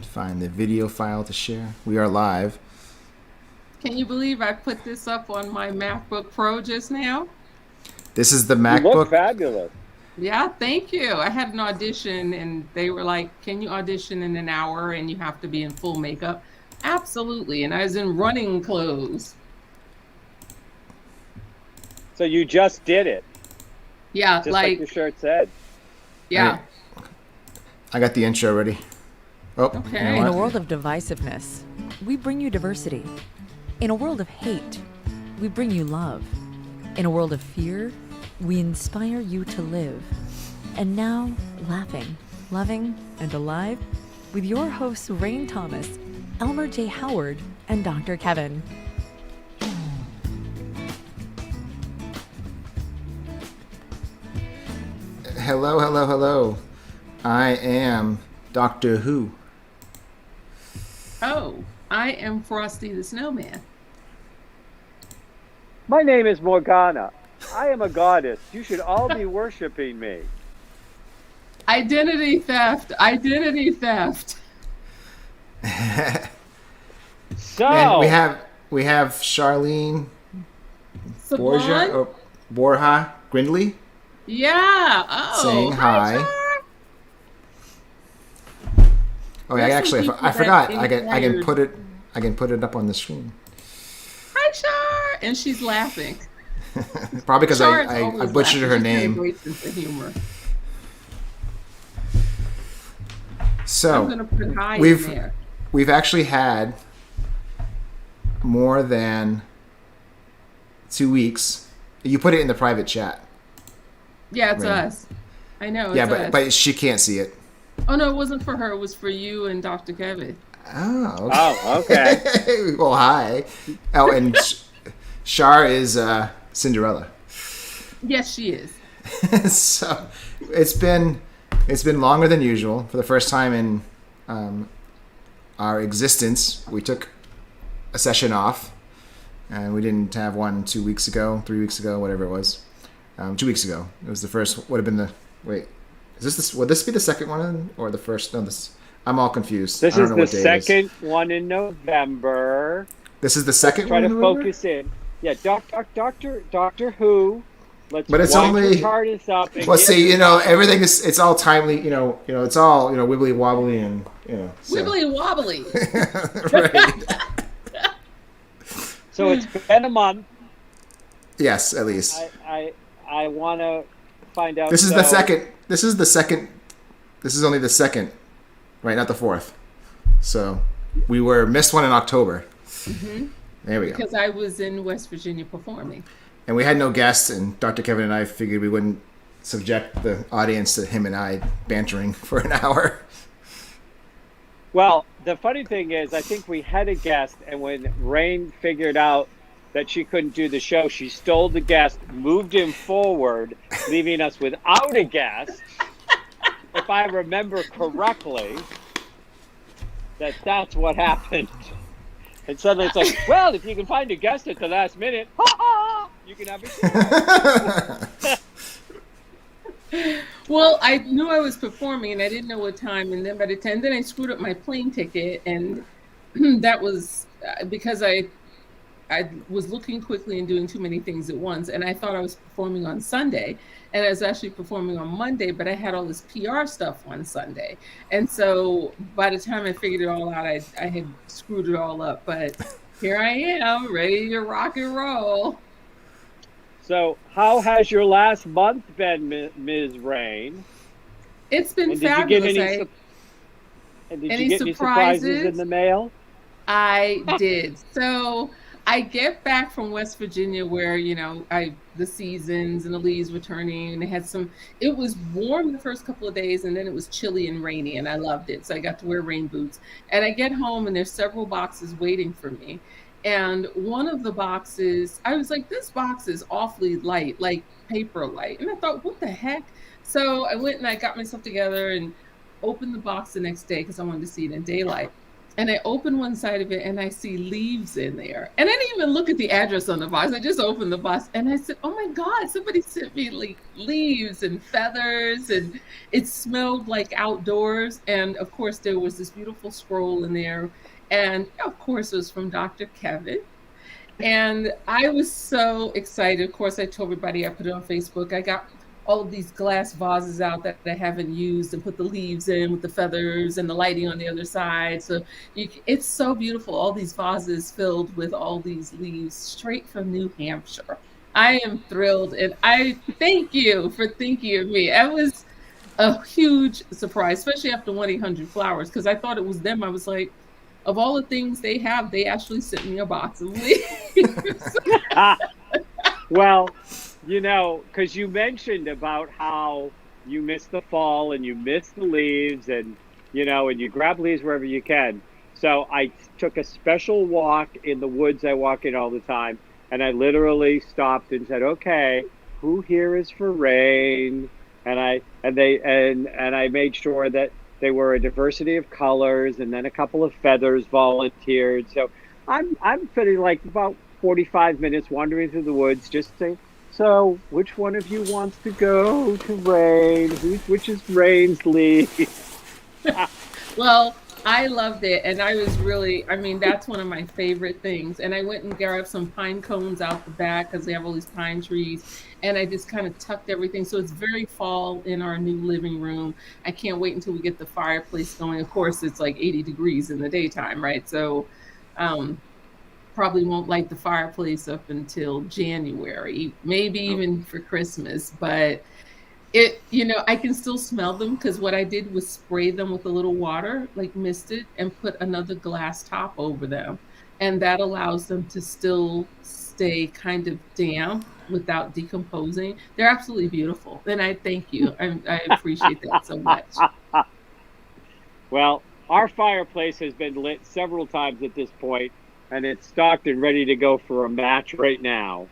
Find the video file to share. We are live. Can you believe I put this up on my MacBook Pro just now? This is the You look MacBook. fabulous. Yeah, thank you. I had an audition and they were like, can you audition in an hour and you have to be in full makeup? Absolutely. And I was in running clothes. So you just did it, Yeah, just like your shirt said. yeah. I got the intro ready. Oh, Okay. you know In a what? world of divisiveness, we bring you diversity. In a world of hate, we bring you love. In a world of fear, we inspire you to live. And now, laughing, loving, and alive with your hosts Rain Thomas, Elmer J. Howard, and Dr. Kevin. Hello, hello, hello. I am Doctor Who. Oh, I am Frosty the Snowman. My name is Morgana. I am a goddess. You should all be worshiping me. Identity theft. Identity theft. So And we have Charlene Borgia Saban? or Borja Grindley Yeah. Oh. saying hi. Char. Oh yeah, There's some actually, people I that forgot. I can inquired. put it up on the screen. Hi, Char. And she's laughing. Probably because Char is I always butchered her laughing. She's got a name. great sense of humor. I'm So gonna put hi in we've there. we've actually had more than 2 weeks. You put it in the private chat. Yeah, it's Right. us. I know. It's Yeah, us. but she can't see it. Oh no, it wasn't for her. It was for you and Dr. Kevin. Oh. Oh, okay. Well, hi. Oh, and Shar is Cinderella. Yes, she is. So it's been longer than usual. For the first time in our existence, we took a session off, and we didn't have one 2 weeks ago, 3 weeks ago, whatever it was. 2 weeks ago, it was the first. Would have been the wait. Is this would this be the second one or the first? No, this. I'm all confused. This I don't is know the what day it is. second one in November. This is the second Try one. to in November? focus in. Yeah, Doctor Who. Let's But it's wind only- your TARDIS up. And Well, get- see, everything is. It's all timely. It's all wibbly wobbly and So. Wibbly wobbly. Right. So it's been a month. Yes, at least. I want to find out. This is so- the second. This is the second. This is only the second, right? Not the fourth. So we missed one in October. Mm-hmm. There we go. Because I was in West Virginia performing. And we had no guests, and Dr. Kevin and I figured we wouldn't subject the audience to him and I bantering for an hour. Well, the funny thing is, I think we had a guest, and when Rain figured out that she couldn't do the show, she stole the guest, moved him forward, leaving us without a guest. If I remember correctly, that's what happened. And suddenly it's like, well, if you can find a guest at the last minute, you can have a show. Well, I knew I was performing and I didn't know what time. And then by the time, then I screwed up my plane ticket. And that was because I was looking quickly and doing too many things at once. And I thought I was performing on Sunday. And I was actually performing on Monday, but I had all this PR stuff on Sunday. And so by the time I figured it all out, I had screwed it all up. But here I am, ready to rock and roll. So how has your last month been, Ms. Rain? It's been And did you fabulous. get any any surprises surprises? in the mail? I did. So I get back from West Virginia where, the seasons and the leaves were turning and it was warm the first couple of days and then it was chilly and rainy and I loved it. So I got to wear rain boots and I get home and there's several boxes waiting for me. And one of the boxes, I was like, this box is awfully light, like paper light. And I thought, what the heck? So I went and I got myself together and opened the box the next day because I wanted to see it in daylight. And I open one side of it and I see leaves in there. And I didn't even look at the address on the box. I just opened the box and I said, oh my God, somebody sent me like leaves and feathers, and it smelled like outdoors. And of course, there was this beautiful scroll in there. And of course, it was from Dr. Kevin. And I was so excited. Of course, I told everybody, I put it on Facebook. I got all of these glass vases out that I haven't used and put the leaves in with the feathers and the lighting on the other side. So it's so beautiful. All these vases filled with all these leaves straight from New Hampshire. I am thrilled. And I thank you for thinking of me. It was a huge surprise, especially after 1-800-Flowers, because I thought it was them. I was like, of all the things they have, they actually sent me a box of leaves. Well, you know, because you mentioned about how you miss the fall and you miss the leaves, and, you know, and you grab leaves wherever you can. So I took a special walk in the woods I walk in all the time, and I literally stopped and said, okay, who here is for rain? And I made sure that they were a diversity of colors, and then a couple of feathers volunteered. So I'm feeling like about 45 minutes wandering through the woods, just saying, so which one of you wants to go to rain? Which is rain's leaf? Well, I loved it. And I was really, I mean, that's one of my favorite things. And I went and grabbed some pine cones out the back because they have all these pine trees. And I just kind of tucked everything. So it's very fall in our new living room. I can't wait until we get the fireplace going. Of course, it's like 80 degrees in the daytime, right? So probably won't light the fireplace up until January, maybe even for Christmas. But it, you know, I can still smell them because what I did was spray them with a little water, like misted, and put another glass top over them. And that allows them to still stay kind of damp without decomposing. They're absolutely beautiful. And I thank you. I appreciate that so much. Well, our fireplace has been lit several times at this point, and it's stocked and ready to go for a match right now.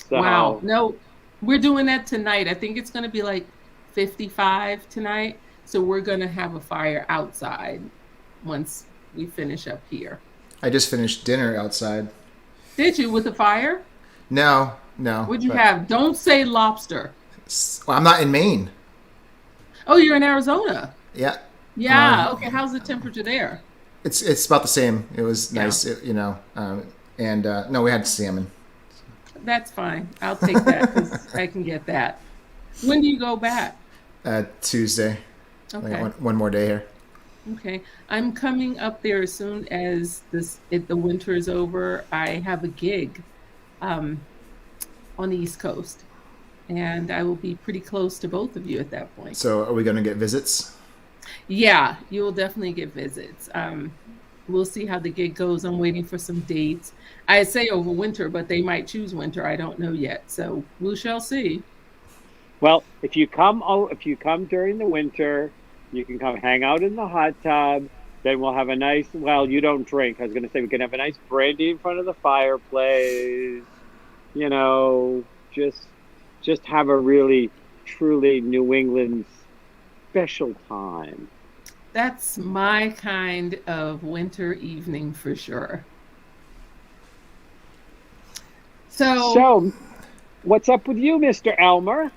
So, wow. No, we're doing that tonight. I think it's going to be like 55 tonight. So we're going to have a fire outside once we finish up here. I just finished dinner outside. Did you, with a fire? No. What'd you have? Don't say lobster. Well, I'm not in Maine. Oh, you're in Arizona. Yeah. Yeah. Okay. How's the temperature there? It's about the same. It was nice, you know. No, we had salmon. That's fine. I'll take that because I can get that. When do you go back? Tuesday. Okay. Like one more day here. Okay. I'm coming up there as soon as the winter is over. I have a gig on the East Coast, and I will be pretty close to both of you at that point. So are we going to get visits? Yeah, you will definitely get visits. We'll see how the gig goes. I'm waiting for some dates. I say over winter, but they might choose winter. I don't know yet. So we shall see. well, if you come during the winter, you can come hang out in the hot tub. Then we'll have a nice, well, you don't drink. I was going to say we can have a nice brandy in front of the fireplace. You know, just have a really, truly New England special time. That's my kind of winter evening for sure. So, what's up with you, Mr. Elmer?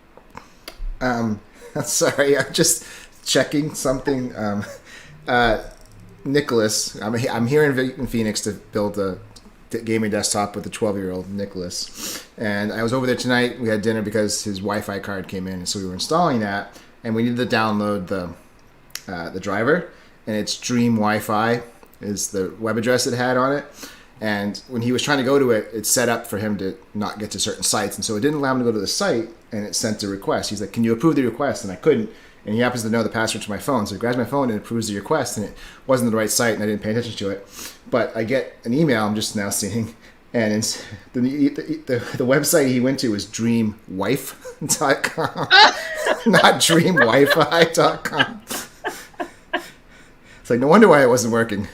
Sorry, I'm just checking something. Nicholas, I'm here in Phoenix to build a gaming desktop with a 12-year-old Nicholas, and I was over there tonight. We had dinner because his Wi-Fi card came in, and so we were installing that, and we needed to download the driver, and it's Dream Wi-Fi is the web address it had on it. And when he was trying to go to it, it's set up for him to not get to certain sites, and so it didn't allow him to go to the site, and it sent a request. He's like, "Can you approve the request?" And I couldn't. And he happens to know the password to my phone, so he grabs my phone and approves the request, and it wasn't the right site, and I didn't pay attention to it. But I get an email I'm just now seeing, and it's the website he went to was dreamwife.com, not dreamwifi.com. It's like, no wonder why it wasn't working.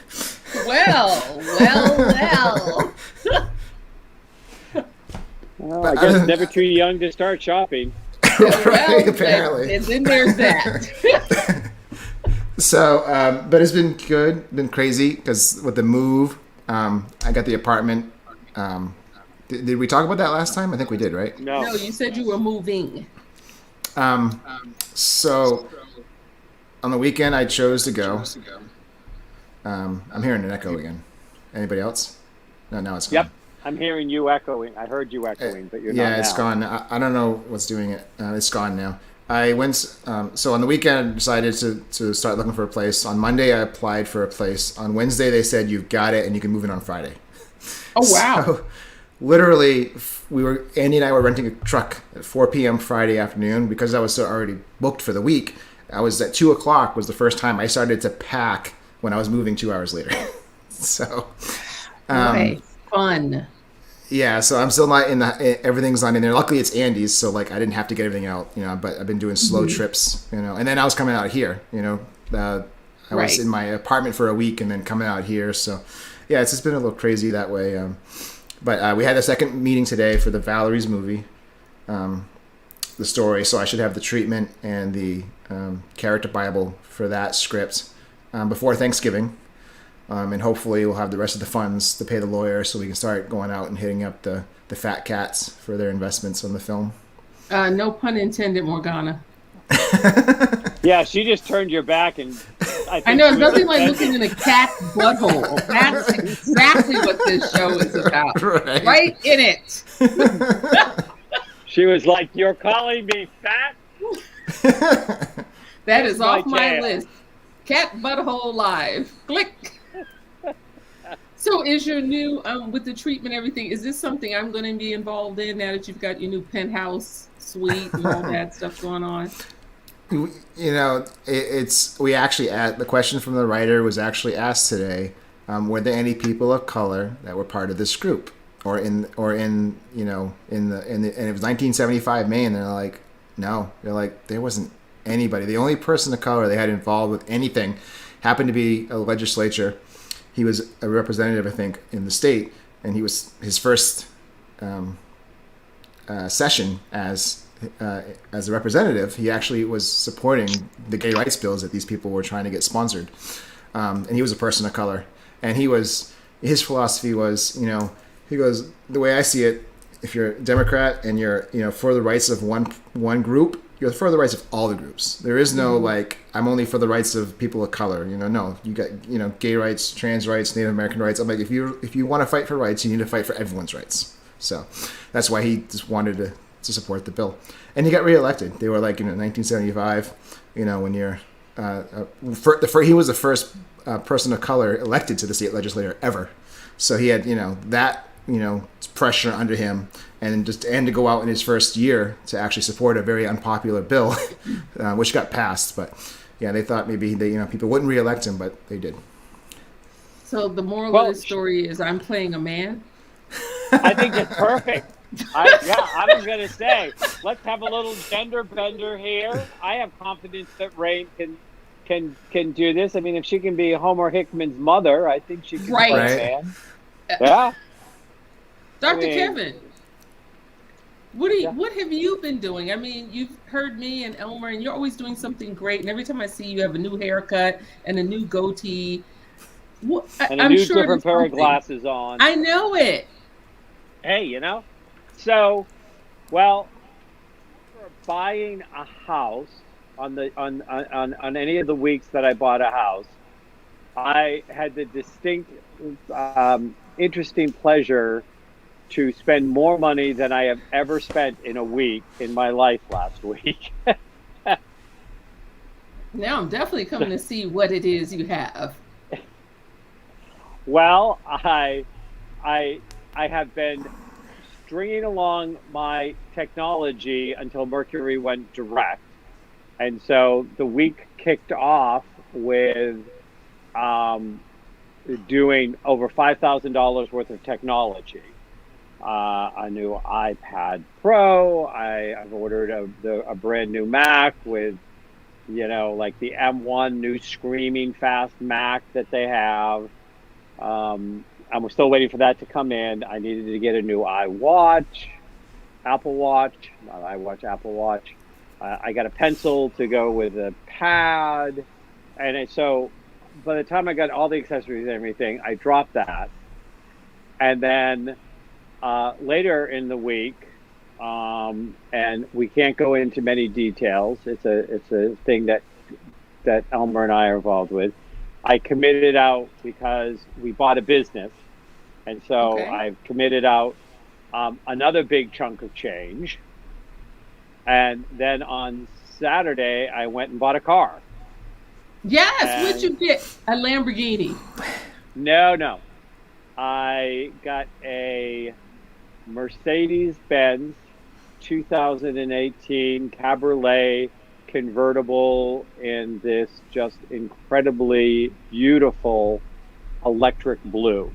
Well. Well, I guess never too young to start shopping. Well, apparently. and then there's that. So, but it's been good, been crazy because with the move, I got the apartment. Did we talk about that last time? I think we did, right? No. No, you said you were moving. So on the weekend, I chose to go. I'm hearing an echo again. Anybody else? No, now it's gone. Yep. I'm hearing you echoing. I heard you echoing, but you're not Yeah, it's now. gone. I don't know what's doing it. It's gone now. I went. So on the weekend, I decided to start looking for a place. On Monday, I applied for a place. On Wednesday, they said you've got it and you can move in on Friday. Oh, wow. So, literally, Andy and I were renting a truck at 4 p.m. Friday afternoon because I was already booked for the week. I was at 2 o'clock was the first time I started to pack when I was moving 2 hours later. So, Right. Fun. yeah, so I'm still not everything's not in there. Luckily, it's Andy's, so like I didn't have to get everything out, But I've been doing slow trips, And then I was coming out here, I was in my apartment for a week and then coming out here. So, yeah, it's just been a little crazy that way. But we had a second meeting today for the Valerie's movie, the story. So I should have the treatment and the character Bible for that script before Thanksgiving. And hopefully we'll have the rest of the funds to pay the lawyer so we can start going out and hitting up the fat cats for their investments on the film. No pun intended, Morgana. Yeah, she just turned your back, and I know, it's nothing like looking in a cat's butthole. That's exactly what this show is about. Right in it. She was like, "You're calling me fat?" That is off my my tail. list. Cat butthole live. Click. So is your new, with the treatment, everything, is this something I'm going to be involved in now that you've got your new penthouse suite and all that stuff going on? We actually the question from the writer was actually asked today, were there any people of color that were part of this group and it was 1975 Maine. They're like, no, there wasn't anybody. The only person of color they had involved with anything happened to be a legislature. He was a representative, I think, in the state, and he was his first session as a representative. He actually was supporting the gay rights bills that these people were trying to get sponsored, and he was a person of color. And his philosophy was, he goes, the way I see it, if you're a Democrat and you're for the rights of one group, you're for the rights of all the groups. There is no I'm only for the rights of people of color. No, you got gay rights, trans rights, Native American rights. I'm like, if you want to fight for rights, you need to fight for everyone's rights. So that's why he just wanted to support the bill, and he got reelected. They were like 1975. When you're he was the first person of color elected to the state legislature ever. So he had that pressure under him, and to go out in his first year to actually support a very unpopular bill, which got passed. But yeah, they thought maybe people wouldn't reelect him, but they did. So the moral of this story is I'm playing a man. I think it's perfect. I was going to say, let's have a little gender bender here. I have confidence that Rain can do this. I mean, if she can be Homer Hickman's mother, I think she can play a man. Yeah. Dr. Kevin, what have you been doing? I mean, you've heard me and Elmer, and you're always doing something great. And every time I see you, have a new haircut and a new goatee. And a new different pair of glasses on. I know it. Hey, So, well, for buying a house on any of the weeks that I bought a house, I had the distinct, interesting pleasure to spend more money than I have ever spent in a week in my life last week. Now I'm definitely coming to see what it is you have. Well, I have been stringing along my technology until Mercury went direct. And so the week kicked off with doing over $5,000 worth of technology. A new iPad Pro. I've ordered a brand new Mac with, like the M1 new screaming fast Mac that they have. I'm still waiting for that to come in. I needed to get a new Apple Watch. I got a pencil to go with a pad. So by the time I got all the accessories and everything, I dropped that. And then later in the week, and we can't go into many details. It's a thing that Elmer and I are involved with. I committed out because we bought a business, and so Okay. I've committed out another big chunk of change. And then on Saturday, I went and bought a car. Yes. What'd And you get? A Lamborghini. no, I got a Mercedes-Benz 2018 Cabriolet convertible in this just incredibly beautiful electric blue.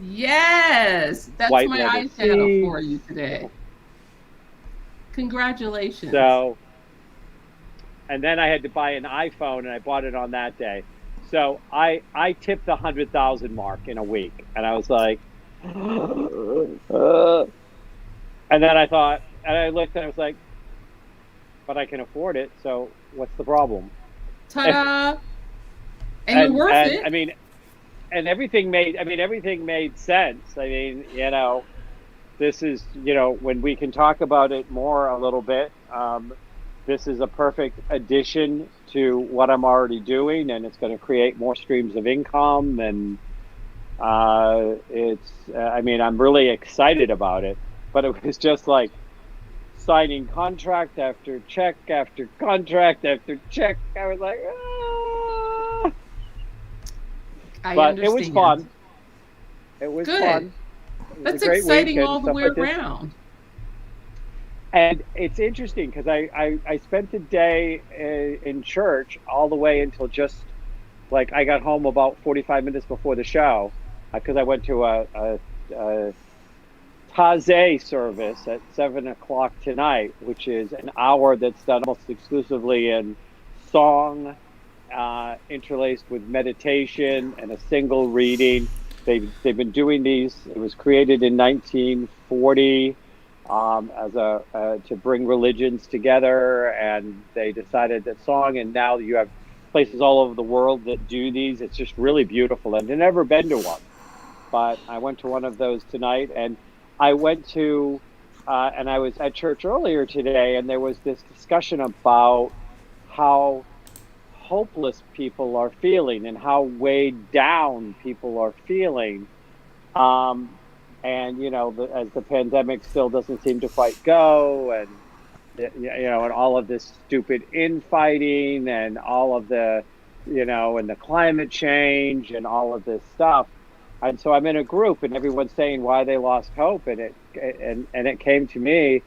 Yes. That's White my leather eyeshadow for seats. you today. Congratulations. So, and then I had to buy an iPhone, and I bought it on that day. So I tipped the 100,000 mark in a week, and I was like, and then I thought, and I looked, and I was like, but I can afford it. So what's the problem? Ta-da. And you're worth and it. I mean, and everything made sense. I mean, this is, when we can talk about it more a little bit, this is a perfect addition to what I'm already doing, and it's going to create more streams of income. And I'm really excited about it, but it was just like signing contract after check after contract after check. I was like, ah. I But understand. it was fun. It was Good. fun. It was That's a great exciting week and all the stuff way like this. around. And it's interesting because I spent the day in church all the way until just like I got home about 45 minutes before the show, because I went to a Taizé service at 7 o'clock tonight, which is an hour that's done almost exclusively in song, interlaced with meditation and a single reading. They've been doing these. It was created in 1940 to bring religions together, and they decided that song. And now you have places all over the world that do these. It's just really beautiful, and I've never been to one, but I went to one of those tonight. And I went to, and I was at church earlier today, and there was this discussion about how hopeless people are feeling and how weighed down people are feeling. And, as the pandemic still doesn't seem to quite go, and, and all of this stupid infighting and all of the, and the climate change and all of this stuff. And so I'm in a group, and everyone's saying why they lost hope, and it came to me,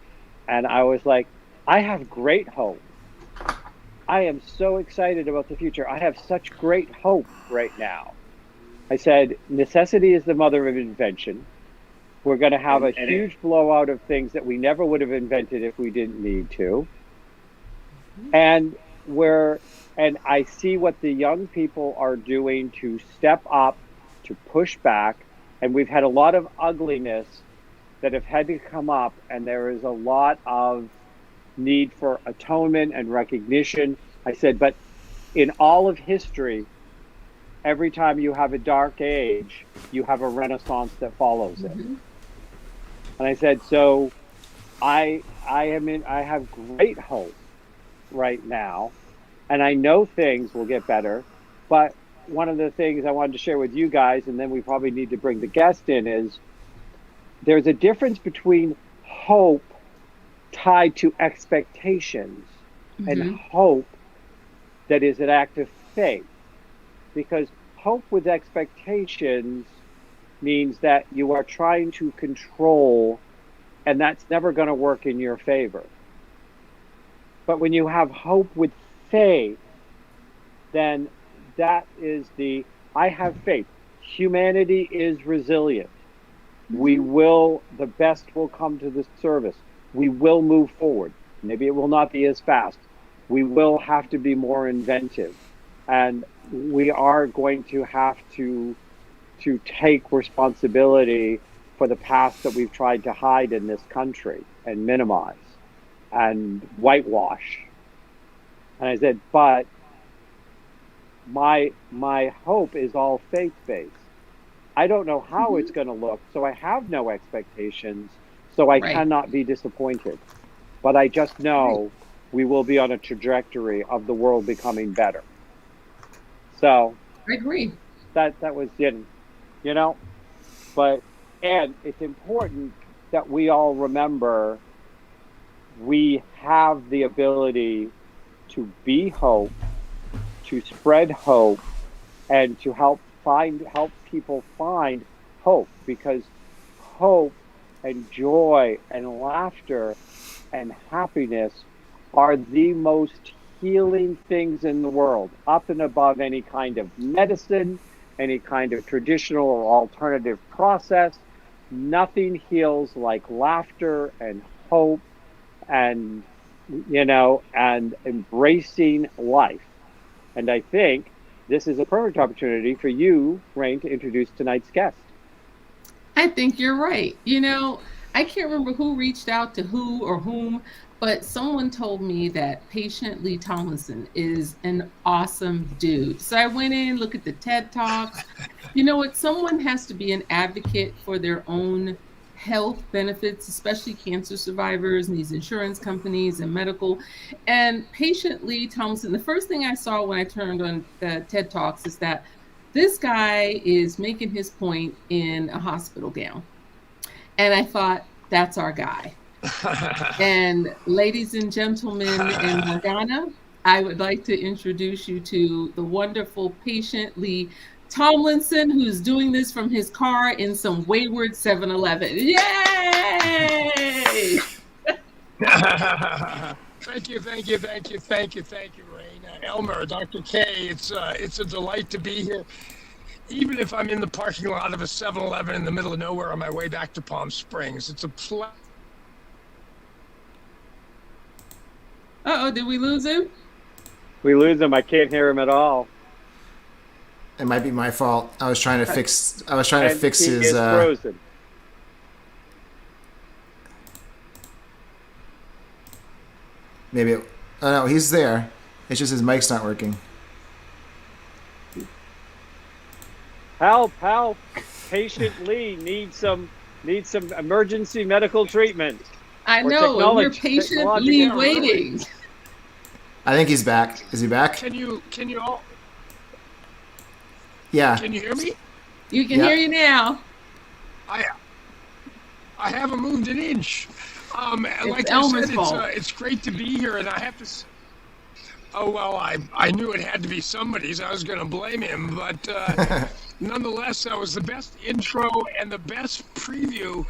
and I was like, I have great hope. I am so excited about the future. I have such great hope right now. I said, necessity is the mother of invention. We're going to have a huge blowout of things that we never would have invented if we didn't need to. And I see what the young people are doing to step up, to push back, and we've had a lot of ugliness that have had to come up, and there is a lot of need for atonement and recognition. I said, but in all of history, every time you have a dark age, you have a renaissance that follows it. Mm-hmm. And I said, so I have great hope right now, and I know things will get better. But one of the things I wanted to share with you guys, and then we probably need to bring the guest in, is there's a difference between hope tied to expectations and hope that is an act of faith. Because hope with expectations means that you are trying to control, and that's never going to work in your favor. But when you have hope with faith, then that is I have faith. Humanity is resilient. The best will come to the service. We will move forward. Maybe it will not be as fast. We will have to be more inventive. And we are going to have to take responsibility for the past that we've tried to hide in this country and minimize and whitewash. And I said, but my hope is all faith-based. I don't know how it's going to look, so I have no expectations, so I Right. cannot be disappointed. But I just know we will be on a trajectory of the world becoming better. So I agree. that was it, you know. But and it's important that we all remember we have the ability to be hope, to spread hope, and to help people find hope, because hope and joy and laughter and happiness are the most healing things in the world, up and above any kind of medicine, any kind of traditional or alternative process. Nothing heals like laughter and hope and, and embracing life. And I think this is a perfect opportunity for you, Rain, to introduce tonight's guest. I think you're right. I can't remember who reached out to who or whom, but someone told me that patient Lee Tomlinson is an awesome dude. So I went in, looked at the TED Talks. You know what? Someone has to be an advocate for their own health benefits, especially cancer survivors and these insurance companies and medical. And patient Lee Tomlinson, the first thing I saw when I turned on the TED Talks is that this guy is making his point in a hospital gown. And I thought, that's our guy. And ladies and gentlemen in Morgana, I would like to introduce you to the wonderful patient Lee Tomlinson, who's doing this from his car in some wayward 7-Eleven. Yay! Thank you, Rain. Elmer, Dr. K, it's a delight to be here. Even if I'm in the parking lot of a 7-Eleven in the middle of nowhere on my way back to Palm Springs, it's a pleasure. Uh-oh, did we lose him? We lose him. I can't hear him at all. It might be my fault. I was trying to fix And his. he is frozen. Maybe. Oh no, he's there. It's just his mic's not working. Help! Patient Lee needs some emergency medical treatment. I know, and we're patiently waiting. I think he's back. Is he back? Can you all? Yeah. Can you hear me? You can hear you now. I haven't moved an inch. Like Elmer's I said, it's great to be here, and I have to. Oh well, I knew it had to be somebody's. I was going to blame him, but nonetheless, that was the best intro and the best preview.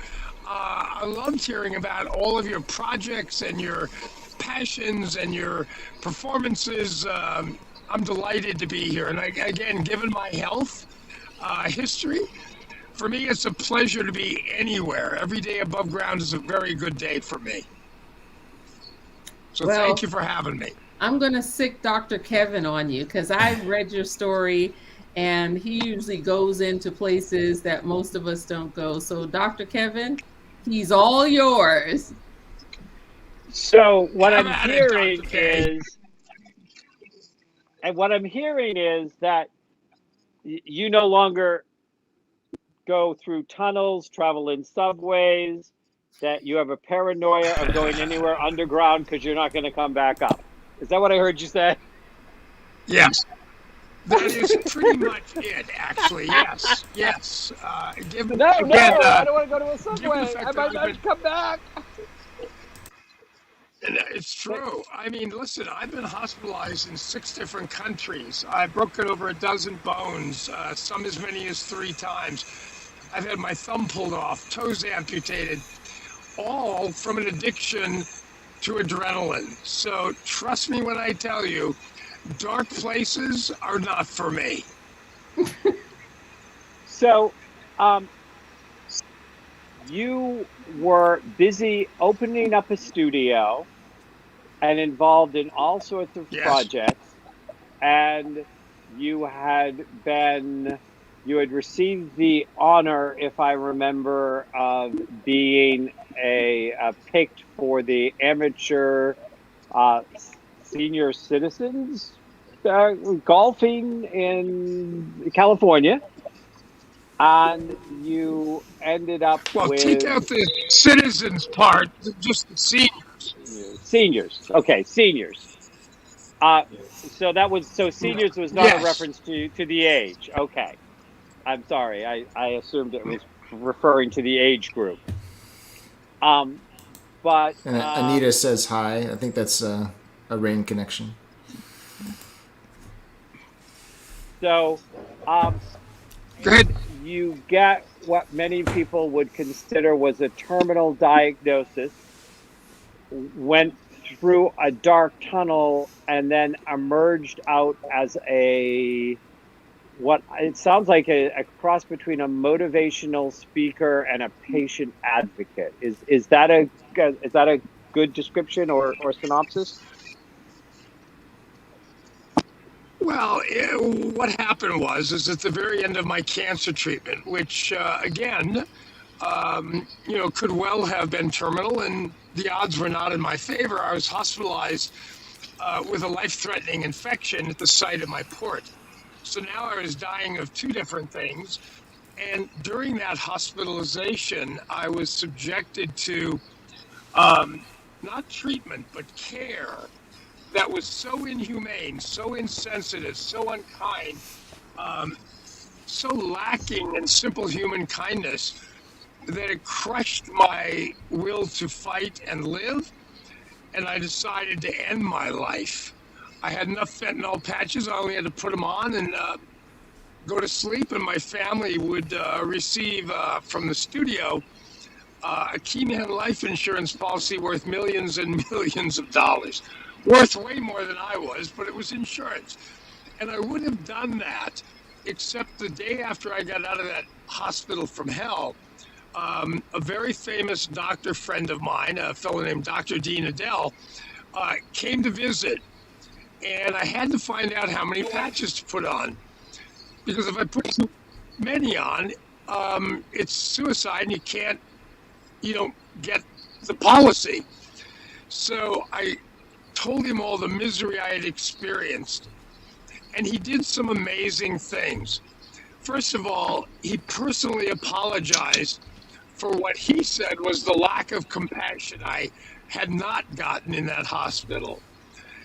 I loved hearing about all of your projects and your passions and your performances. I'm delighted to be here, and again, given my health history, for me, it's a pleasure to be anywhere. Every day above ground is a very good day for me. So thank you for having me. I'm going to sick Dr. Kevin on you because I've read your story, and he usually goes into places that most of us don't go. So Dr. Kevin, he's all yours. So what I'm hearing is that you no longer go through tunnels, travel in subways, that you have a paranoia of going anywhere underground because you're not going to come back up. Is that what I heard you say? Yes. That is pretty much it, actually. Yes. I don't want to go to a subway. I might not come back. It's true. I mean, listen, I've been hospitalized in 6 different countries. I've broken over a dozen bones, some as many as 3 times. I've had my thumb pulled off, toes amputated, all from an addiction to adrenaline. So trust me when I tell you, dark places are not for me. So, you were busy opening up a studio and involved in all sorts of projects, and you had received the honor, if I remember, of being picked for the amateur senior citizens golfing in California, and you ended up Well, take with out the citizens part, just the seniors. seniors. Okay, seniors. Uh, so seniors was not a Yes. reference to the age. Okay, I'm sorry. I assumed it was referring to the age group. Um, but And Anita says hi. I think that's a rain connection. so Go ahead. you get what many people would consider was a terminal diagnosis, went through a dark tunnel, and then emerged out as what it sounds like a cross between a motivational speaker and a patient advocate. Is that a good description or synopsis? Well, what happened is at the very end of my cancer treatment, which again, could well have been terminal, and the odds were not in my favor. I was hospitalized with a life-threatening infection at the site of my port. So now I was dying of two different things. And during that hospitalization, I was subjected to not treatment, but care that was so inhumane, so insensitive, so unkind, so lacking in simple human kindness that it crushed my will to fight and live. And I decided to end my life. I had enough fentanyl patches. I only had to put them on and go to sleep, and my family would receive from the studio a Keenan life insurance policy worth millions and millions of dollars, worth way more than I was, but it was insurance. And I would have done that, except the day after I got out of that hospital from hell, a very famous doctor friend of mine, a fellow named Dr. Dean Adele, came to visit, and I had to find out how many patches to put on. Because if I put too many on, it's suicide, and you don't get the policy. So I told him all the misery I had experienced, and he did some amazing things. First of all, he personally apologized for what he said was the lack of compassion I had not gotten in that hospital.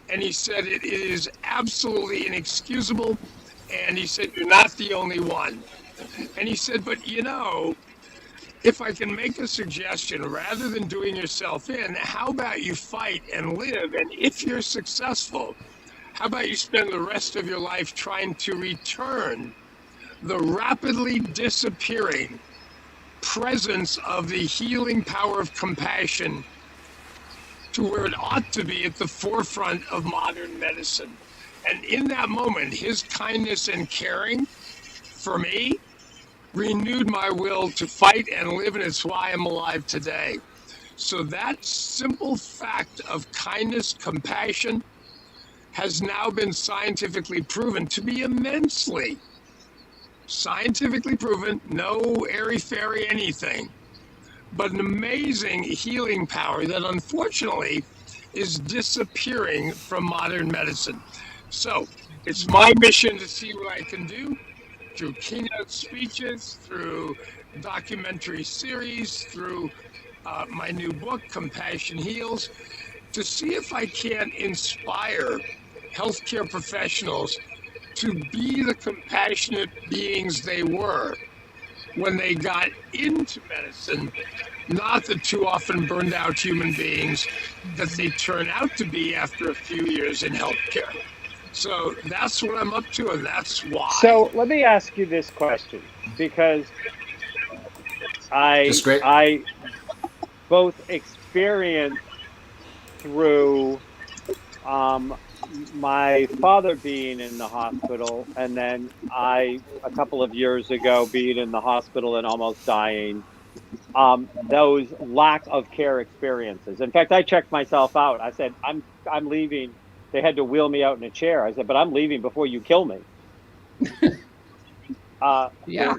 And he said it is absolutely inexcusable. And he said, you're not the only one. And he said, but if I can make a suggestion, rather than doing yourself in, how about you fight and live? And if you're successful, how about you spend the rest of your life trying to return the rapidly disappearing presence of the healing power of compassion to where it ought to be at the forefront of modern medicine. And in that moment, his kindness and caring for me renewed my will to fight and live, and it's why I'm alive today. So that simple fact of kindness, compassion, has now been scientifically proven to be immensely scientifically proven, no airy-fairy anything, but an amazing healing power that unfortunately is disappearing from modern medicine. So it's my mission to see what I can do through keynote speeches, through documentary series, through my new book, Compassion Heals, to see if I can inspire healthcare professionals to be the compassionate beings they were when they got into medicine, not the too often burned out human beings that they turn out to be after a few years in healthcare. So that's what I'm up to, and that's why. So let me ask you this question, because I both experienced through my father being in the hospital, and then a couple of years ago, being in the hospital and almost dying, those lack of care experiences. In fact, I checked myself out. I said, I'm leaving. They had to wheel me out in a chair. I said, but I'm leaving before you kill me. Yeah.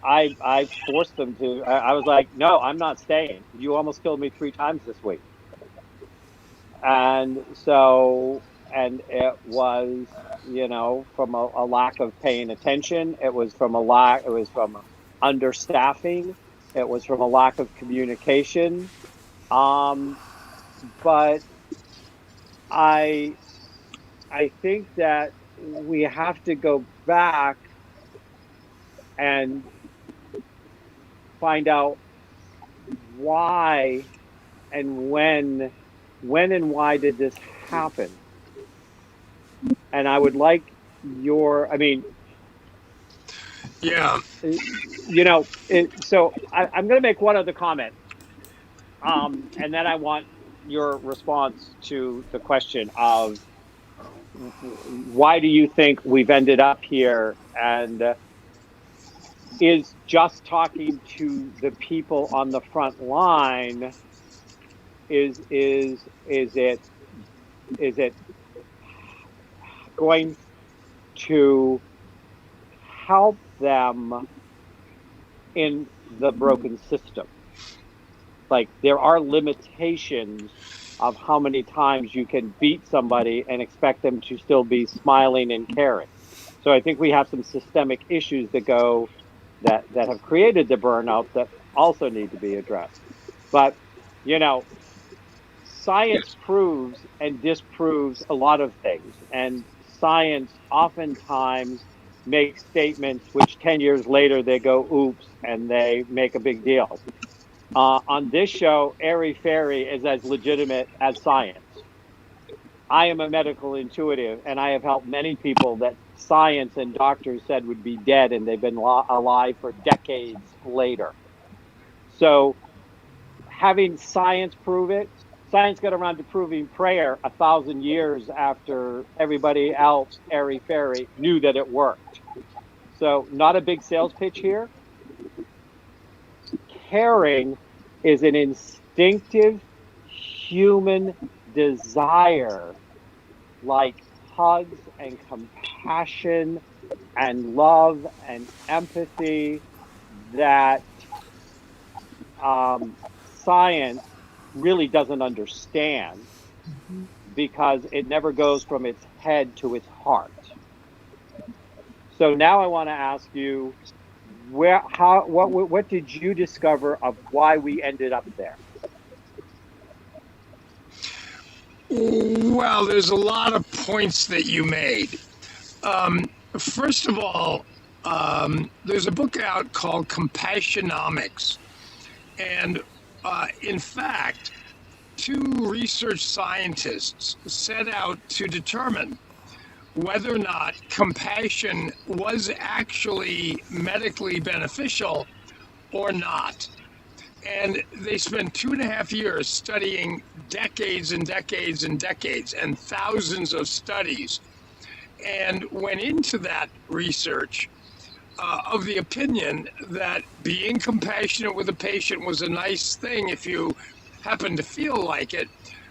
I forced them to. I was like, no, I'm not staying. You almost killed me 3 times this week. And so and it was, from a lack of paying attention. It was from understaffing. It was from a lack of communication. But I I think that we have to go back and find out why and when and why did this happen. And I would like I mean, Yeah. so I'm going to make one other comment. And then I want your response to the question of why do you think we've ended up here? And is just talking to the people on the front line, is it going to help them in the broken system? Like, there are limitations of how many times you can beat somebody and expect them to still be smiling and caring. So I think we have some systemic issues that have created the burnout that also need to be addressed. But, science proves and disproves a lot of things. And science oftentimes makes statements which 10 years later they go, oops, and they make a big deal. On this show, airy fairy is as legitimate as science. I am a medical intuitive, and I have helped many people that science and doctors said would be dead, and they've been alive for decades later. So having science prove it, science got around to proving prayer 1,000 years after everybody else, airy fairy, knew that it worked. So not a big sales pitch here. Caring is an instinctive human desire, like hugs and compassion and love and empathy, that science really doesn't understand, because it never goes from its head to its heart. So now I want to ask you, what did you discover of why we ended up there? Well, there's a lot of points that you made. First of all, there's a book out called Compassionomics. And in fact, two research scientists set out to determine whether or not compassion was actually medically beneficial or not. And they spent 2.5 years studying decades and decades and decades and thousands of studies, and went into that research of the opinion that being compassionate with a patient was a nice thing if you happen to feel like it,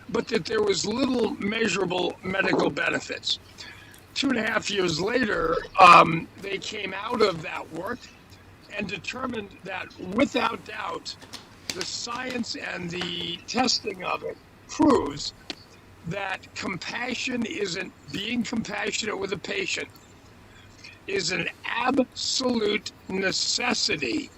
but that there was little measurable medical benefits. 2.5 years later, they came out of that work and determined that without doubt, the science and the testing of it proves that being compassionate with a patient is an absolute necessity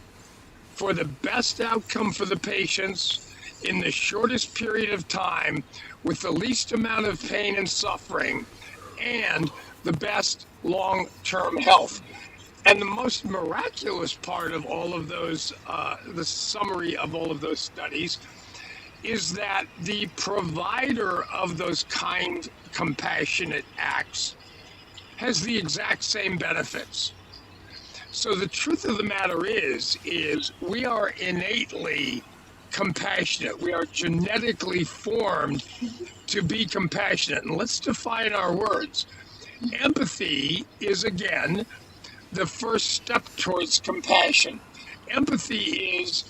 for the best outcome for the patients in the shortest period of time with the least amount of pain and suffering and the best long-term health. And the most miraculous part of all of those, the summary of all of those studies, is that the provider of those kind, compassionate acts has the exact same benefits. So the truth of the matter is we are innately compassionate. We are genetically formed to be compassionate. And let's define our words. Empathy is, again, the first step towards compassion. Empathy is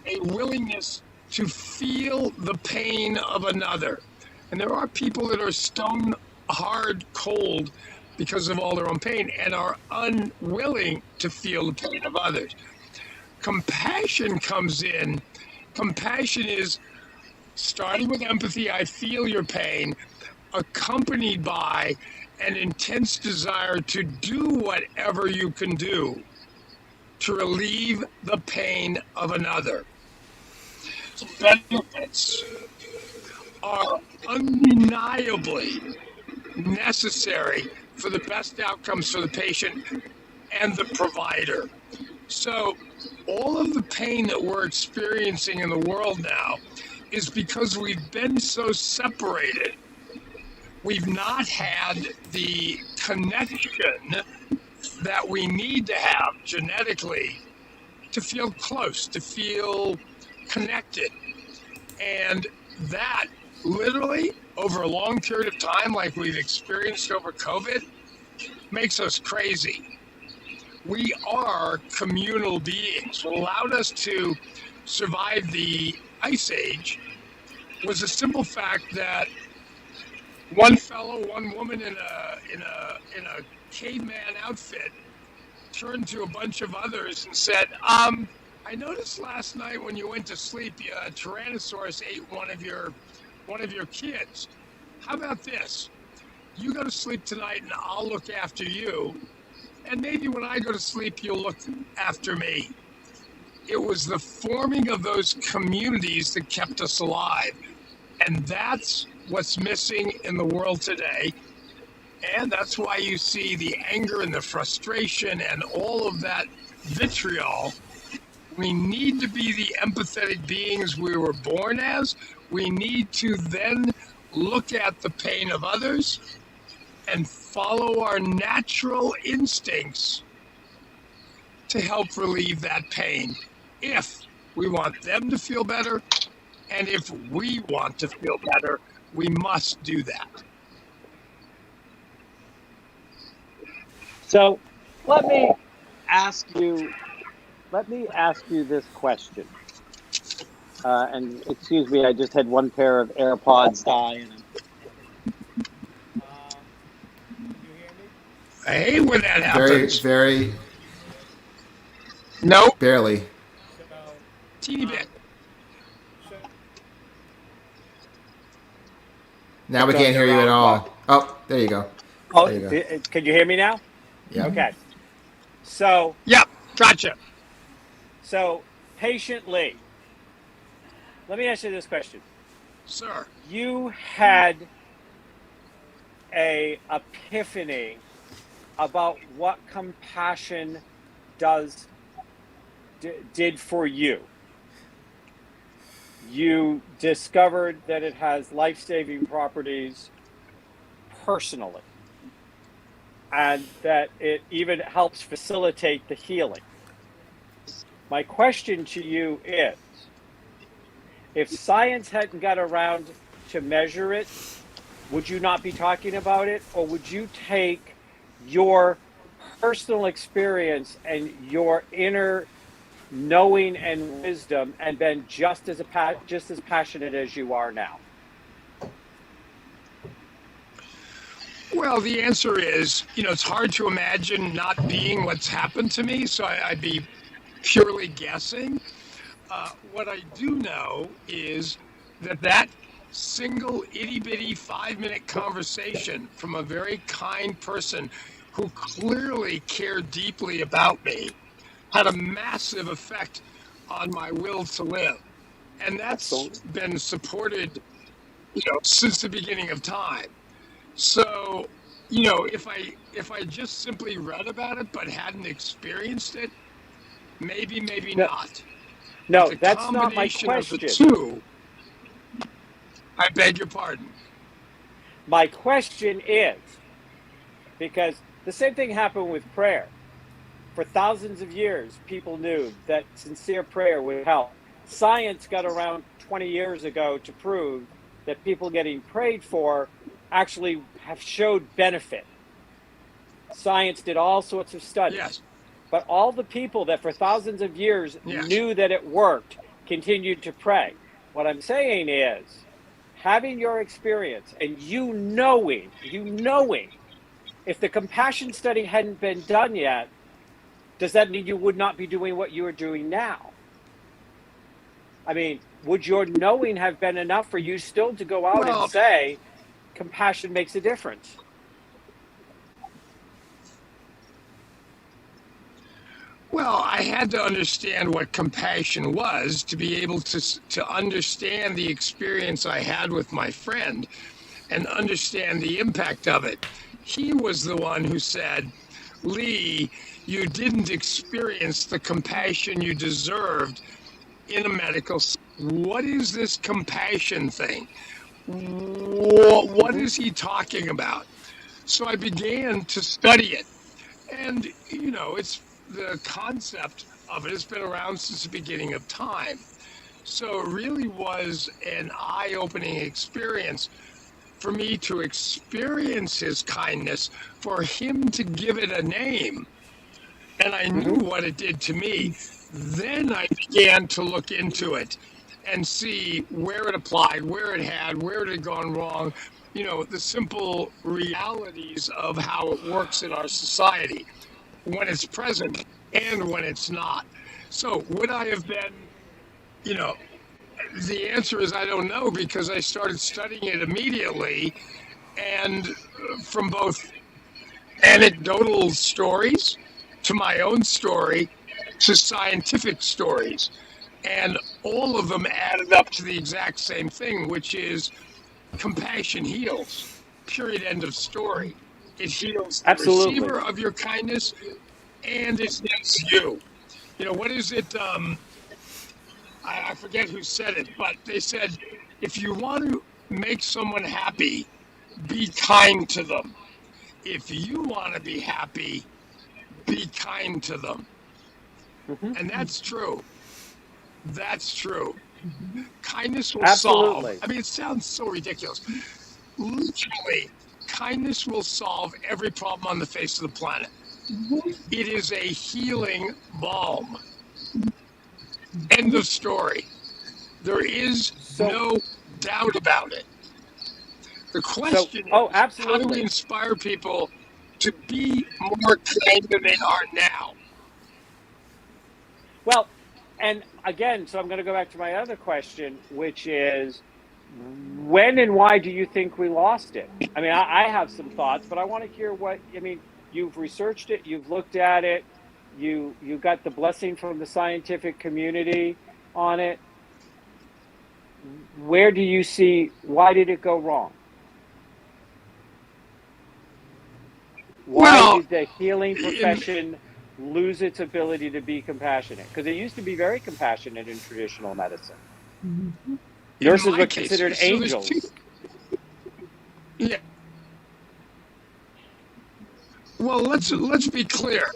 a willingness to feel the pain of another. And there are people that are stone hard cold because of all their own pain and are unwilling to feel the pain of others. Compassion comes in. Compassion is starting with empathy. I feel your pain. accompanied by an intense desire to do whatever you can do to relieve the pain of another. The benefits are undeniably necessary for the best outcomes for the patient and the provider. So all of the pain that we're experiencing in the world now is because we've been so separated. We've not had the connection that we need to have genetically to feel close, to feel connected. And that literally over a long period of time, like we've experienced over COVID, makes us crazy. We are communal beings. What allowed us to survive the Ice Age was the simple fact that one fellow, one woman in a caveman outfit turned to a bunch of others and said, I noticed last night when you went to sleep, a Tyrannosaurus ate one of your kids. How about this? You go to sleep tonight and I'll look after you. And maybe when I go to sleep, you'll look after me. It was the forming of those communities that kept us alive. And that's what's missing in the world today. And that's why you see the anger and the frustration and all of that vitriol. We need to be the empathetic beings we were born as. We need to then look at the pain of others and follow our natural instincts to help relieve that pain if we want them to feel better, and if we want to feel better, we must do that. So let me ask you this question. And excuse me, I just had one pair of AirPods die. And I hate when that happens. Very. Nope. Barely. Teeny bit. Now we can't hear you at all. Oh, there you go. Oh, there you go. Can you hear me now? Yeah. Okay. So. Yep. Gotcha. So, patient Lee, let me ask you this question. Sir. You had a epiphany about what compassion did for you. You discovered that it has life-saving properties personally, and that it even helps facilitate the healing. My question to you is, if science hadn't got around to measure it, would you not be talking about it? Or would you take your personal experience and your inner knowing and wisdom and been just as passionate as you are now? Well, the answer is, it's hard to imagine not being what's happened to me, so I'd be purely guessing. What I do know is that single itty-bitty 5-minute conversation from a very kind person who clearly cared deeply about me had a massive effect on my will to live. And that's been supported, since the beginning of time. So, if I just simply read about it but hadn't experienced it, maybe not. No, The that's not my combination of the question. two, I beg your pardon. My question is, because the same thing happened with prayer. For thousands of years, people knew that sincere prayer would help. Science got around 20 years ago to prove that people getting prayed for actually have showed benefit. Science did all sorts of studies. Yes. But all the people that for thousands of years knew that it worked continued to pray. What I'm saying is, having your experience and you knowing, if the compassion study hadn't been done yet, does that mean you would not be doing what you are doing now? I mean, would your knowing have been enough for you still to go out and say, compassion makes a difference? Well, I had to understand what compassion was to be able to understand the experience I had with my friend and understand the impact of it. He was the one who said, Lee, you didn't experience the compassion you deserved in a medical. What is this compassion thing? What is he talking about? So I began to study it. And, it's the concept of it has been around since the beginning of time. So it really was an eye opening experience for me to experience his kindness, for him to give it a name. And I knew what it did to me. Then I began to look into it and see where it applied, where it had gone wrong, the simple realities of how it works in our society when it's present and when it's not. So would I have been, the answer is I don't know, because I started studying it immediately, and from both anecdotal stories to my own story to scientific stories. And all of them added up to the exact same thing, which is compassion heals. Period. End of story. It heals the Absolutely. receiver of your kindness, and it heals you. What is it? I forget who said it, but they said, if you want to make someone happy, be kind to them. If you want to be happy, be kind to them. And that's true. That's true. Kindness will solve. Absolutely. I mean, it sounds so ridiculous. Literally, kindness will solve every problem on the face of the planet. It is a healing balm. End of story. There is no doubt about it. The question is, how do we inspire people to be more kind than they are now? Well, and again, so I'm going to go back to my other question, which is, when and why do you think we lost it? I mean, I have some thoughts, but I want to hear you've researched it, you've looked at it, you got the blessing from the scientific community on it. Where do you see, why did it go wrong? Why did the healing profession lose its ability to be compassionate? Because it used to be very compassionate in traditional medicine. Mm-hmm. Nurses were considered angels. Yeah. Well, let's be clear.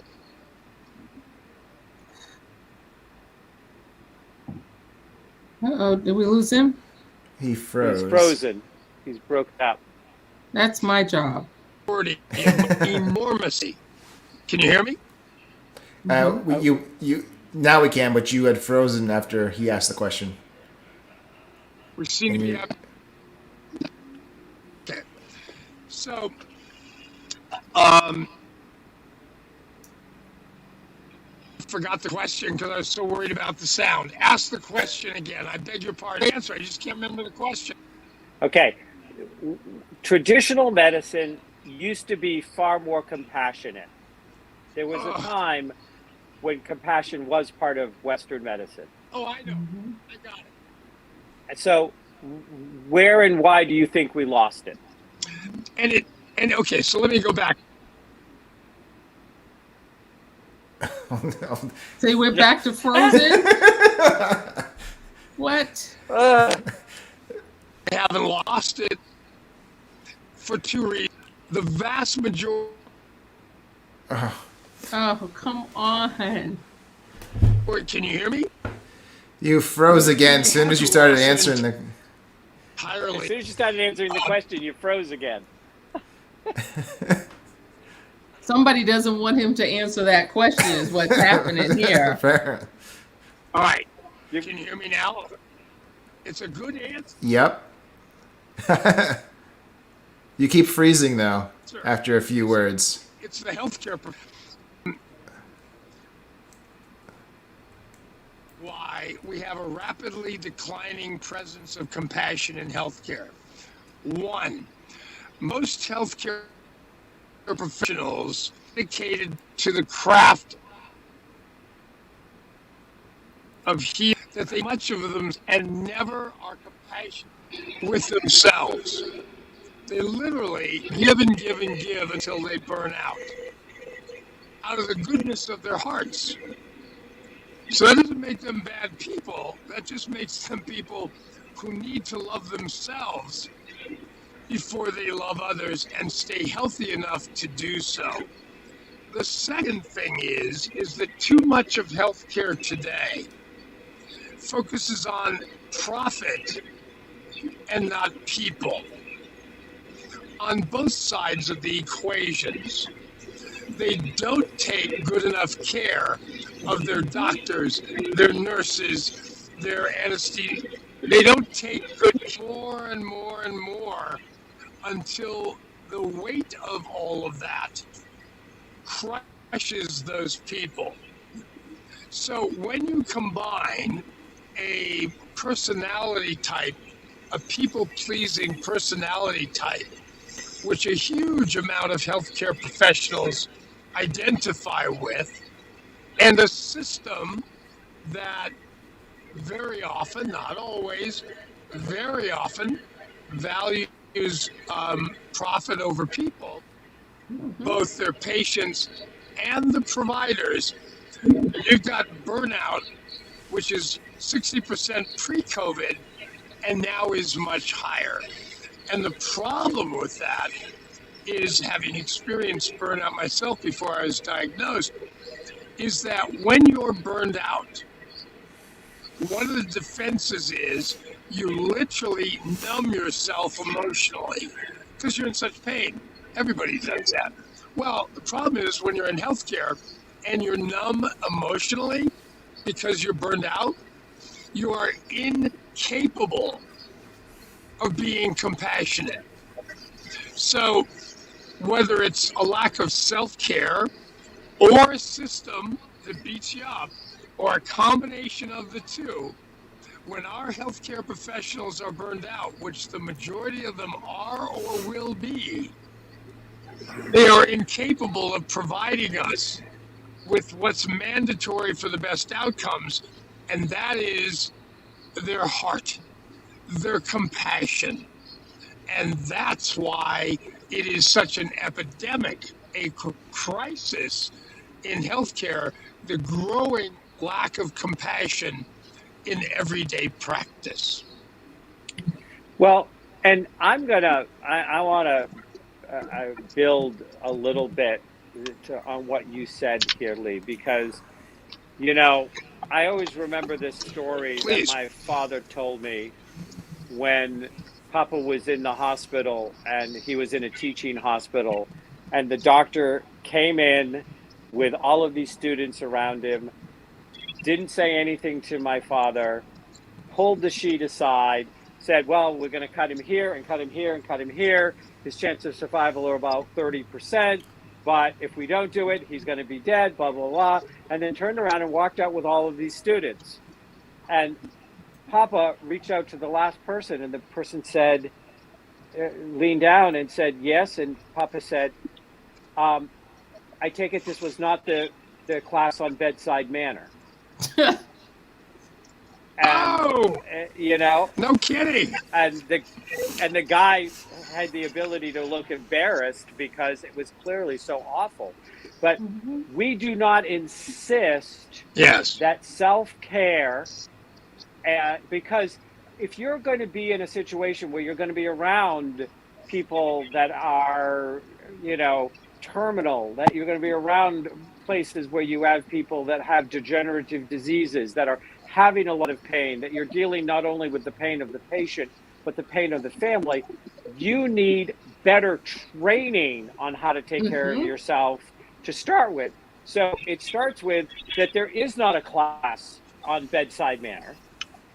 Uh-oh, did we lose him? He froze. He's frozen. He's broken up. That's my job. Enormously. Can you hear me? You now we can, but you had frozen after he asked the question. We seem to be having. Okay. So, forgot the question because I was so worried about the sound. Ask the question again. I beg your pardon. Answer. I just can't remember the question. Okay. Traditional medicine used to be far more compassionate. There was a time when compassion was part of Western medicine. Oh, I know. Mm-hmm. I got it. And so, where and why do you think we lost it? And okay, so let me go back. So we're back to frozen? What? I haven't lost it for two reasons. The vast majority. Oh, come on. Wait, can you hear me? You froze again as soon as you started answering the. Entirely. As soon as you started answering the question, you froze again. Somebody doesn't want him to answer that question is what's happening here. Fair. All right. You can hear me now? It's a good answer. Yep. You keep freezing, though, after a few words. It's the healthcare profession. Why we have a rapidly declining presence of compassion in healthcare. One, most healthcare professionals dedicated to the craft of healing that they much of them and never are compassionate with themselves. They literally give and give and give until they burn out of the goodness of their hearts. So that doesn't make them bad people. That just makes them people who need to love themselves before they love others and stay healthy enough to do so. The second thing is that too much of healthcare today focuses on profit and not people. On both sides of the equations, they don't take good enough care of their doctors, their nurses, their anesthesia. They don't take good more and more and more until the weight of all of that crushes those people. So when you combine a personality type, a people-pleasing personality type, which a huge amount of healthcare professionals identify with, and a system that very often, not always, very often values profit over people, both their patients and the providers. You've got burnout, which is 60% pre-COVID, and now is much higher. And the problem with that is, having experienced burnout myself before I was diagnosed, is that when you're burned out, one of the defenses is you literally numb yourself emotionally because you're in such pain. Everybody does that. Well, the problem is when you're in healthcare and you're numb emotionally because you're burned out, you are incapable of being compassionate. So whether it's a lack of self-care or a system that beats you up, or a combination of the two, when our healthcare professionals are burned out, which the majority of them are or will be, they are incapable of providing us with what's mandatory for the best outcomes, and that is their heart, their compassion. And that's why it is such an epidemic, a crisis in healthcare, the growing lack of compassion in everyday practice. Well, and I want to build a little bit on what you said here, Lee, because, I always remember this story Please. that my father told me when Papa was in the hospital, and he was in a teaching hospital, and the doctor came in with all of these students around him, didn't say anything to my father, pulled the sheet aside, said, well, we're going to cut him here and cut him here and cut him here. His chance of survival are about 30%, but if we don't do it, he's going to be dead, blah, blah, blah. And then turned around and walked out with all of these students. And Papa reached out to the last person, and the person said, leaned down and said, yes. And Papa said, I take it this was not the class on bedside manner. No kidding. And the guy had the ability to look embarrassed because it was clearly so awful. But we do not insist that self-care, because if you're going to be in a situation where you're going to be around people that are, terminal, that you're going to be around places where you have people that have degenerative diseases, that are having a lot of pain, that you're dealing not only with the pain of the patient, but the pain of the family, you need better training on how to take care of yourself to start with. So it starts with that there is not a class on bedside manner.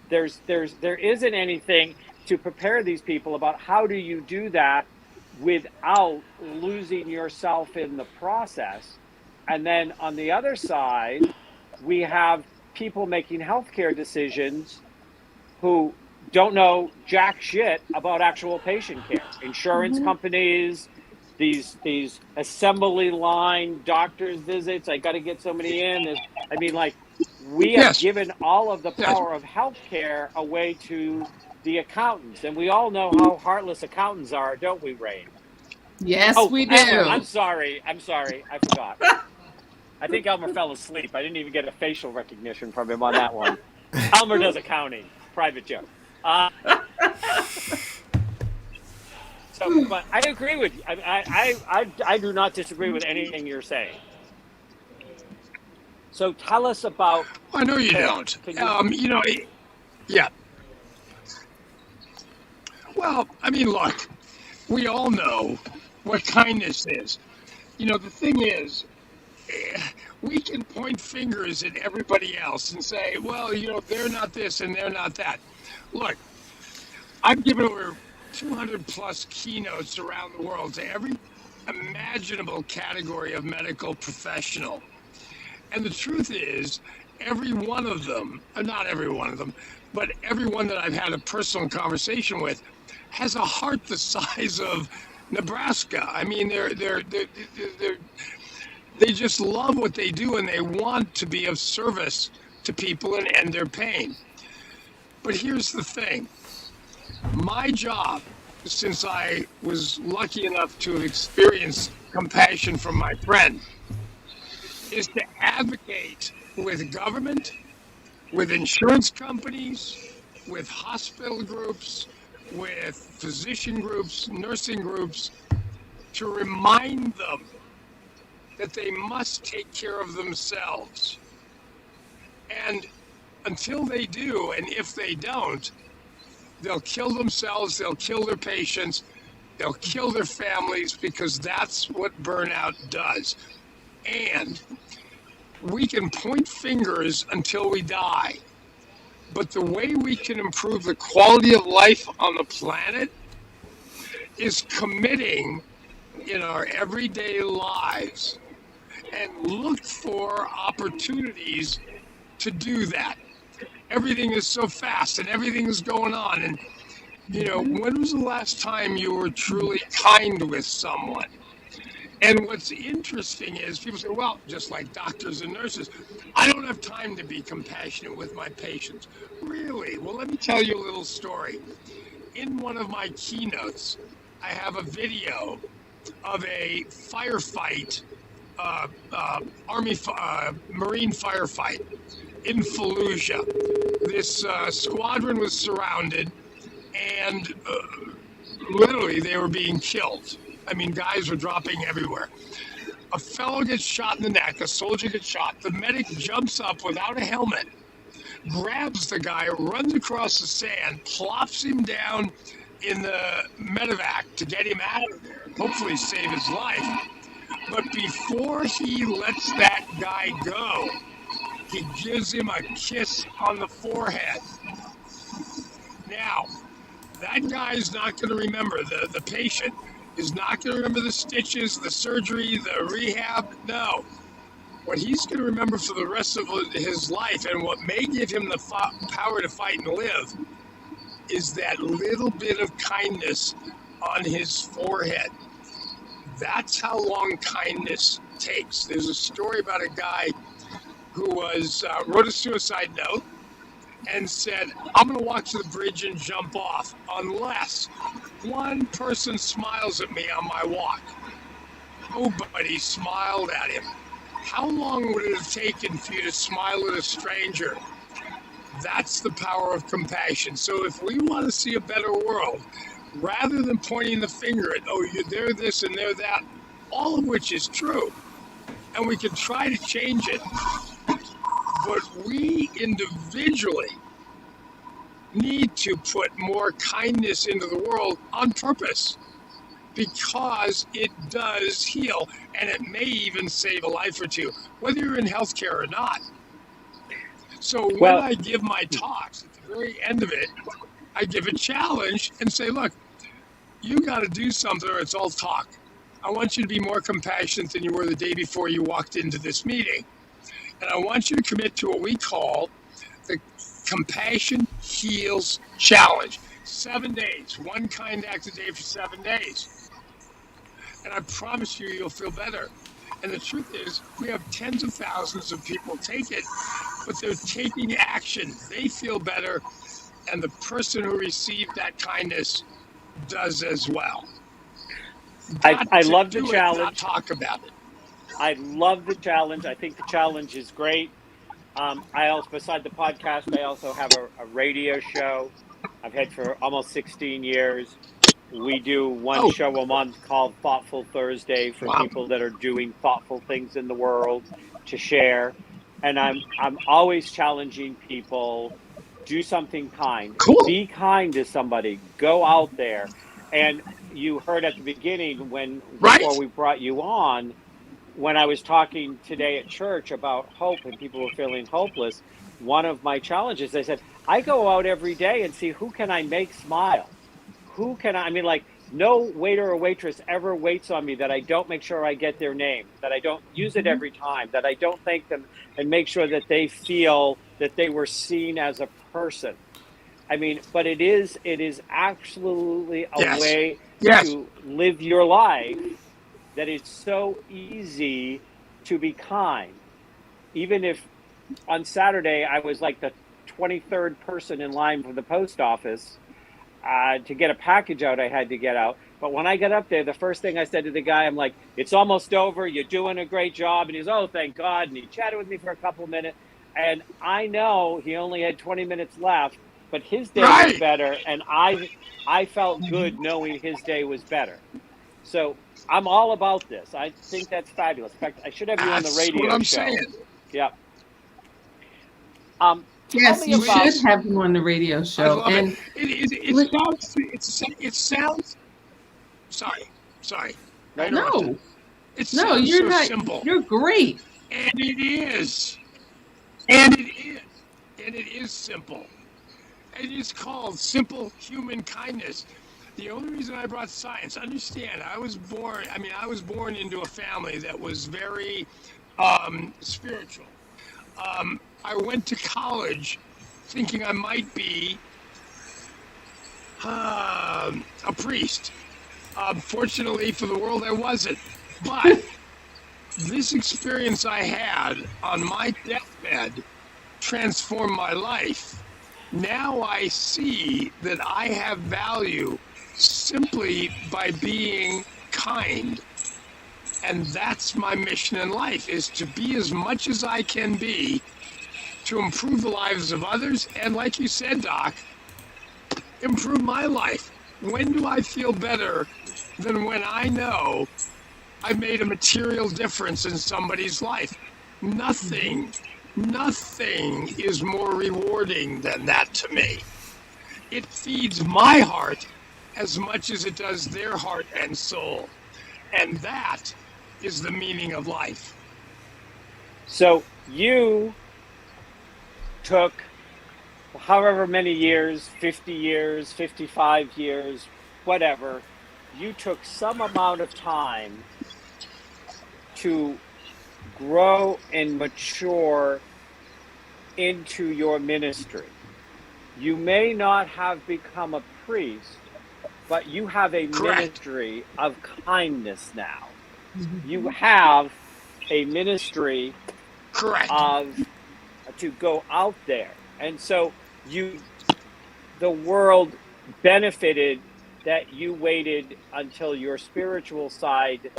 There isn't anything to prepare these people about how do you do that without losing yourself in the process. And then on the other side, we have people making healthcare decisions who don't know jack shit about actual patient care. Insurance companies, these assembly line doctor's visits. I got to get so many in. I mean, like, we have Yes. given all of the power of healthcare away to the accountants, and we all know how heartless accountants are, don't we, Rain? Yes, we do. Elmer, I'm sorry, I forgot. I think Elmer fell asleep. I didn't even get a facial recognition from him on that one. Elmer does accounting. Private joke. So, but I agree with you. I do not disagree with anything you're saying. So tell us about. I know you don't. Yeah. Well, I mean, look, we all know what kindness is. The thing is, we can point fingers at everybody else and say, well, they're not this and they're not that. Look, I've given over 200 plus keynotes around the world to every imaginable category of medical professional. And the truth is, every one of them, not every one of them, but everyone that I've had a personal conversation with has a heart the size of Nebraska. I mean, they just love what they do and they want to be of service to people and end their pain. But here's the thing. My job, since I was lucky enough to have experienced compassion from my friend, is to advocate with government, with insurance companies, with hospital groups, with physician groups, nursing groups, to remind them that they must take care of themselves. And until they do, and if they don't, they'll kill themselves, they'll kill their patients, they'll kill their families, because that's what burnout does. And we can point fingers until we die. But the way we can improve the quality of life on the planet is committing in our everyday lives and look for opportunities to do that. Everything is so fast and everything is going on. And, when was the last time you were truly kind with someone? And what's interesting is people say, well, just like doctors and nurses, I don't have time to be compassionate with my patients. Really? Well, let me tell you a little story. In one of my keynotes, I have a video of a firefight, Marine firefight in Fallujah. This squadron was surrounded and literally they were being killed. I mean, guys were dropping everywhere. A fellow gets shot in the neck, a soldier gets shot. The medic jumps up without a helmet, grabs the guy, runs across the sand, plops him down in the medevac to get him out of there, hopefully save his life. But before he lets that guy go, he gives him a kiss on the forehead. Now, that guy's not going to remember, the patient is not going to remember the stitches, the surgery, the rehab. No. What he's going to remember for the rest of his life, and what may give him the power to fight and live, is that little bit of kindness on his forehead. That's how long kindness takes. There's a story about a guy who wrote a suicide note and said, I'm going to walk to the bridge and jump off unless one person smiles at me on my walk. Nobody smiled at him. How long would it have taken for you to smile at a stranger? That's the power of compassion. So if we want to see a better world, rather than pointing the finger at, they're this and they're that, all of which is true, and we can try to change it, but we individually need to put more kindness into the world on purpose, because it does heal, and it may even save a life or two, whether you're in healthcare or not. So when I give my talks, at the very end of it, I give a challenge and say, look, you got to do something or it's all talk. I want you to be more compassionate than you were the day before you walked into this meeting. And I want you to commit to what we call the Compassion Heals Challenge. 7 days, one kind act a day for 7 days. And I promise you, you'll feel better. And the truth is, we have tens of thousands of people take it, but they're taking action. They feel better, and the person who received that kindness does as well. I love the Do it, challenge. not talk about it. I love the challenge. I think the challenge is great. I also, beside the podcast, I also have a radio show I've had for almost 16 years. We do one show a month called Thoughtful Thursday for people that are doing thoughtful things in the world to share. And I'm always challenging people, do something kind. Cool. Be kind to somebody. Go out there. And you heard at the beginning before we brought you on, when I was talking today at church about hope and people were feeling hopeless, one of my challenges, I said, I go out every day and see who can I make smile. Who can I mean, like, no waiter or waitress ever waits on me that I don't make sure I get their name, that I don't use it every time, that I don't thank them and make sure that they feel that they were seen as a person. I mean, but it is absolutely a way to live your life that is so easy to be kind. Even if on Saturday I was like the 23rd person in line for the post office to get a package out I had to get out. But when I got up there, the first thing I said to the guy, I'm like, it's almost over. You're doing a great job. And he's, oh, thank God. And he chatted with me for a couple of minutes. And I know he only had 20 minutes left, but his day was better. And I felt good knowing his day was better. So I'm all about this. I think that's fabulous. In fact, I should have you on the radio what I'm show. saying. Yeah. Yes, you should have him on the radio show. And it sounds. Sorry. No, you're so not. Simple. You're great. And it is. And it is simple. It is called simple human kindness. The only reason I brought science, understand, I was born into a family that was very spiritual. I went to college thinking I might be a priest. Fortunately for the world, I wasn't. But this experience I had on my deathbed transformed my life. Now I see that I have value simply by being kind. And that's my mission in life, is to be as much as I can be to improve the lives of others. And like you said, Doc, improve my life. When do I feel better than when I know I've made a material difference in somebody's life? Nothing is more rewarding than that to me. It feeds my heart as much as it does their heart and soul. And that is the meaning of life. So you took however many years, 50 years, 55 years, whatever, you took some amount of time to grow and mature into your ministry. You may not have become a priest, but you have a ministry of kindness now. You have a ministry of to go out there. And so the world benefited that you waited until your spiritual side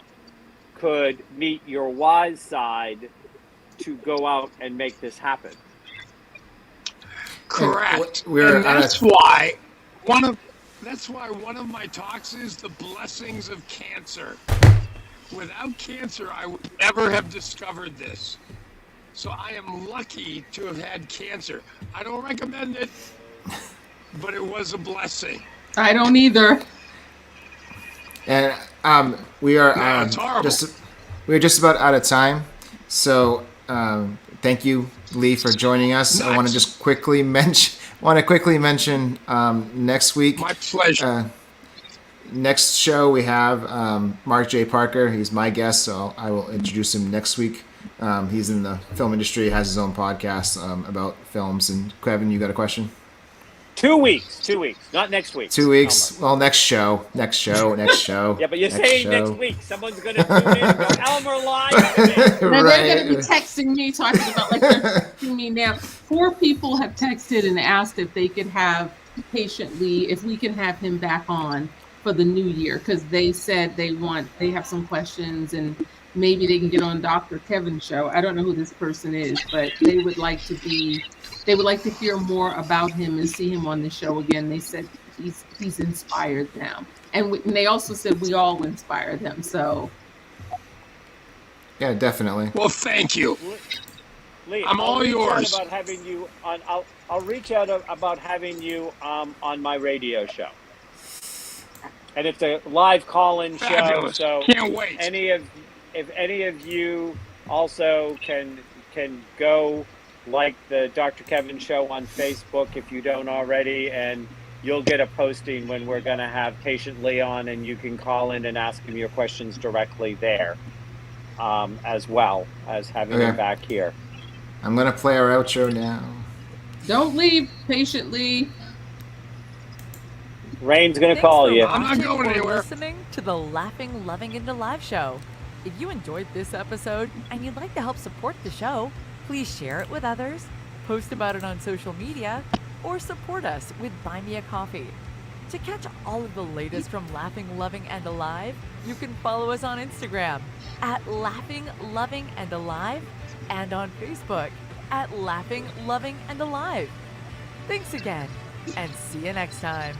could meet your wise side to go out and make this happen. Correct. That's why one of my talks is the blessings of cancer. Without cancer, I would never have discovered this. So I am lucky to have had cancer. I don't recommend it, but it was a blessing. I don't either. And we are we're just about out of time. So thank you, Lee, for joining us. Nice. I want to just quickly mention next week. My pleasure. Next show we have Mark J. Parker. He's my guest, so I will introduce him next week. He's in the film industry, has his own podcast about films. And Kevin, you got a question? 2 weeks. 2 weeks. Not next week. 2 weeks. Well, next show. Yeah, but you're saying next week. Someone's going to tune in and go, Elmer lied to me. Now they're going to be texting me, talking about like they're texting me now. 4 people have texted and asked if they could have Patient Lee, if we can have him back on for the new year, because they said they have some questions and maybe they can get on Dr. Kevin's show. I don't know who this person is, but they would like to hear more about him and see him on the show again. They said he's inspired them, and they also said we all inspire them. So yeah, definitely. Well, thank you. Lee, I'm all yours. I'll reach out about having you on my radio show. And it's a live call-in show, Fabulous. so Can't wait. if any of you also can go like the Dr. Kevin show on Facebook if you don't already, and you'll get a posting when we're going to have Patient Lee on, and you can call in and ask him your questions directly there, as well as having him back here. I'm going to play our outro now. don't leave, Patient Lee. Rain's going to call you. I'm not going anywhere. Listening to the Laughing, Loving, and Alive show. If you enjoyed this episode and you'd like to help support the show, please share it with others, post about it on social media, or support us with Buy Me a Coffee. To catch all of the latest from Laughing, Loving, and Alive, you can follow us on Instagram at Laughing, Loving, and Alive, and on Facebook at Laughing, Loving, and Alive. Thanks again, and see you next time.